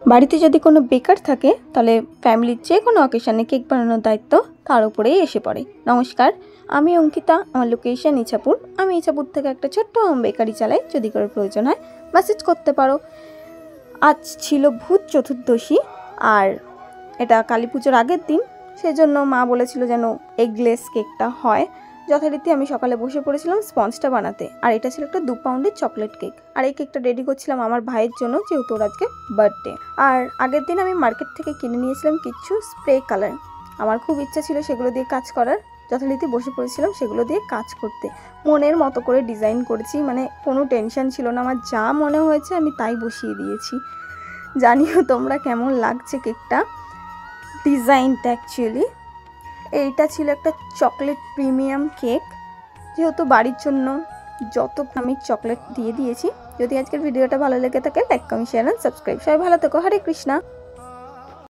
বাড়িতে যদি কোনো বেকার থাকে তাহলে ফ্যামিলির যে কোনো অকেশানে কেক বানানোর দায়িত্ব তার উপরেই এসে পড়ে। নমস্কার, আমি অঙ্কিতা, আমার লোকেশন ইছাপুর। আমি ইছাপুর থেকে একটা ছোট্ট হোম বেকারি চালাই, যদি কারোর প্রয়োজন হয় মেসেজ করতে পারো। আজ ছিল ভূত চতুর্দশী আর এটা কালী পুজোর আগের দিন, সেজন্য মা বলেছিল যেন এগলেস কেকটা হয়। যথারীতি আমি সকালে বসে পড়েছিলাম স্পঞ্জটা বানাতে, আর এটা ছিল একটা 2 পাউন্ডের চকলেট কেক। আর এই কেকটা রেডি করছিলাম আমার ভাইয়ের জন্য, যেহেতু ওর আজকে বার্থডে। আর আগের দিন আমি মার্কেট থেকে কিনে নিয়েছিলাম কিছু স্প্রে কালার। আমার খুব ইচ্ছা ছিল সেগুলো দিয়ে কাজ করার, যথারীতি বসে পড়েছিলাম সেগুলো দিয়ে কাজ করতে। মনের মতো করে ডিজাইন করেছি, মানে কোনো টেনশন ছিল না, আমার যা মনে হয়েছে আমি তাই বসিয়ে দিয়েছি। জানিও তোমরা কেমন লাগছে কেকটা, ডিজাইনটা। অ্যাকচুয়ালি এইটা ছিল একটা চকলেট প্রিমিয়াম কেক, যেহেতু বাড়ির জন্য যত আমি চকলেট দিয়ে দিয়েছি। যদি আজকের ভিডিওটা ভালো লেগে থাকে like, comment, share and subscribe. সবাই ভালো থেকো। হরে কৃষ্ণা।